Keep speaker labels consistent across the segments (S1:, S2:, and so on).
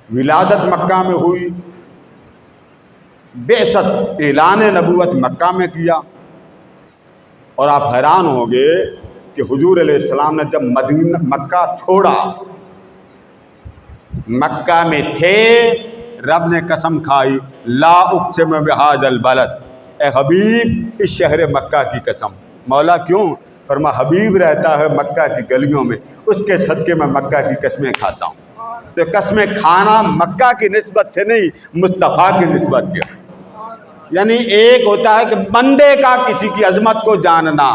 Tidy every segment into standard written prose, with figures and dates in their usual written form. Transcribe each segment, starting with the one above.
S1: ولادت مکہ میں ہوئی، بعثت اعلان نبوت مکہ میں کیا، اور آپ حیران ہوں گے کہ حضور علیہ السلام نے جب مکہ چھوڑا، مکہ میں تھے، رب نے قسم کھائی لا اقسم بہذا البلد، اے حبیب اس شہر مکہ کی قسم۔ مولا کیوں؟ فرما حبیب رہتا ہے مکہ کی گلیوں میں، اس کے صدقے میں مکہ کی قسمیں کھاتا ہوں۔ تو قسمیں کھانا مکہ کی نسبت سے نہیں، مصطفیٰ کی نسبت سے۔ یعنی ایک ہوتا ہے کہ بندے کا کسی کی عظمت کو جاننا،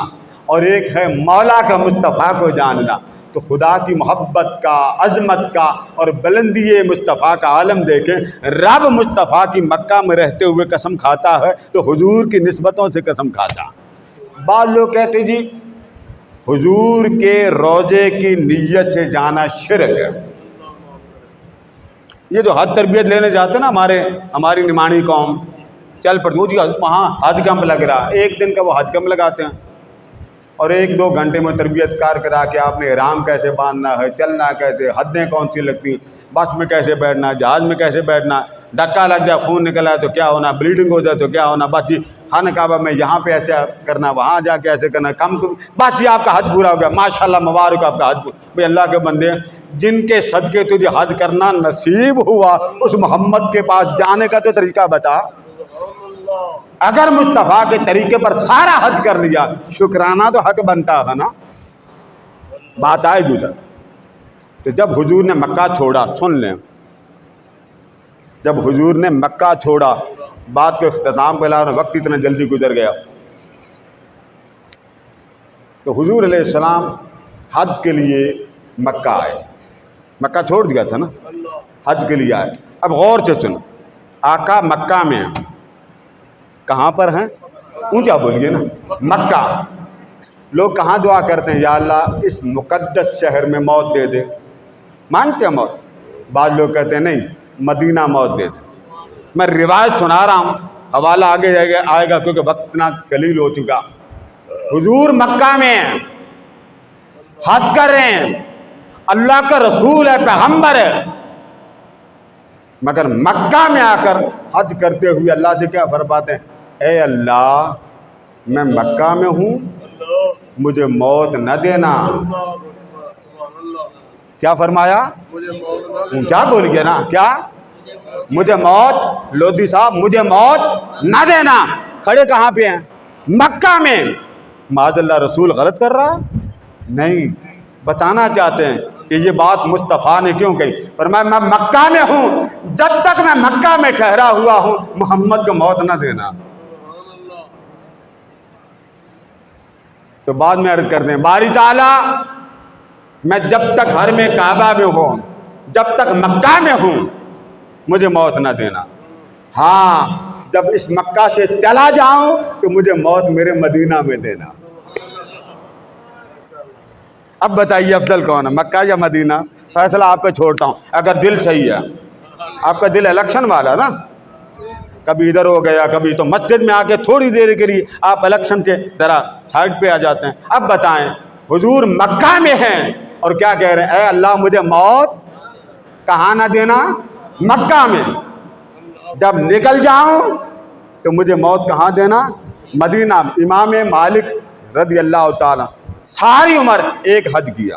S1: اور ایک ہے مولا کا مصطفیٰ کو جاننا۔ تو خدا کی محبت کا، عظمت کا اور بلندی مصطفیٰ کا عالم دیکھیں، رب مصطفیٰ کی مکہ میں رہتے ہوئے قسم کھاتا ہے تو حضور کی نسبتوں سے قسم کھاتا۔ بعض لوگ کہتے جی حضور کے روضے کی نیت سے جانا شرک ہے۔ یہ جو حج تربیت لینے جاتے ہیں نا ہماری نمانی قوم، چل پڑتی جی وہاں حج کم لگ رہا، ایک دن کا وہ حج کم لگاتے ہیں، اور 1-2 گھنٹے میں تربیت کار کرا کے آپ نے احرام کیسے باندھنا ہے، چلنا کیسے، حدیں کون سی لگتی ہیں، بس میں کیسے بیٹھنا، جہاز میں کیسے بیٹھنا، دھکا لگ جائے خون نکل آئے تو کیا ہونا، بلیڈنگ ہو جائے تو کیا ہونا، بس جی خانہ کعبہ میں یہاں پہ ایسے کرنا، وہاں جا کے ایسے کرنا، بس جی آپ کا حج پورا ہو گیا، ماشاءاللہ مبارک آپ کا حج پورا۔ بھئی اللہ کے بندے، جن کے صدقے تجھے حج کرنا نصیب ہوا، اس محمد کے پاس جانے کا تو طریقہ بتا۔ اگر مصطفیٰ کے طریقے پر سارا حج کر لیا، شکرانہ تو حق بنتا ہے نا۔ بات آئے گی ادھر۔ تو جب حضور نے مکہ چھوڑا، سن لیں، جب حضور نے مکہ چھوڑا، بات کو اختتام پہ لا رہا، وقت اتنا جلدی گزر گیا، تو حضور علیہ السلام حج کے لیے مکہ آئے، مکہ چھوڑ دیا تھا نا، حج کے لیے آئے۔ اب غور سے سن، آقا مکہ میں ہیں، کہاں پر ہیں؟ اونچا بولیے نا، مکہ۔ لوگ کہاں دعا کرتے ہیں، یا اللہ اس مقدس شہر میں موت دے دے، مانگتے ہیں موت؟ بعض لوگ کہتے ہیں نہیں، مدینہ موت دے دے۔ میں روایت سنا رہا ہوں، حوالہ آگے آئے گا کیونکہ وقت اتنا قلیل ہو چکا۔ حضور مکہ میں ہیں، حج کر رہے ہیں، اللہ کا رسول ہے، پیغمبر ہے، مگر مکہ میں آ کر حج کرتے ہوئے اللہ سے کیا فرماتے ہیں، اے اللہ میں مکہ میں ہوں، مجھے موت نہ دینا۔ کیا فرمایا؟ اونچا بول گیا نا، کیا؟ مجھے موت، لودھی صاحب مجھے موت نہ دینا۔ کھڑے کہاں پہ ہیں؟ مکہ میں۔ معاذ اللہ رسول غلط کر رہا؟ نہیں، بتانا چاہتے ہیں کہ یہ بات مصطفیٰ نے کیوں کہی۔ فرمایا میں مکہ میں ہوں، جب تک میں مکہ میں ٹھہرا ہوا ہوں محمد کو موت نہ دینا۔ تو بعد میں عرض کرتے ہیں، باری تعالیٰ میں جب تک حرم کعبہ میں ہوں، جب تک مکہ میں ہوں مجھے موت نہ دینا، ہاں جب اس مکہ سے چلا جاؤں تو مجھے موت میرے مدینہ میں دینا۔ اب بتائیے افضل کون ہے، مکہ یا مدینہ؟ فیصلہ آپ پہ چھوڑتا ہوں، اگر دل صحیح ہے۔ آپ کا دل الیکشن والا نا، کبھی ادھر ہو گیا، کبھی تو مسجد میں آ کے تھوڑی دیر کے لیے آپ الیکشن سے ذرا سائڈ پہ آ جاتے ہیں۔ اب بتائیں، حضور مکہ میں ہیں اور کیا کہہ رہے ہیں، اے اللہ مجھے موت کہاں نہ دینا؟ مکہ میں۔ جب نکل جاؤں تو مجھے موت کہاں دینا؟ مدینہ۔ امام مالک رضی اللہ تعالیٰ ساری عمر ایک حج کیا،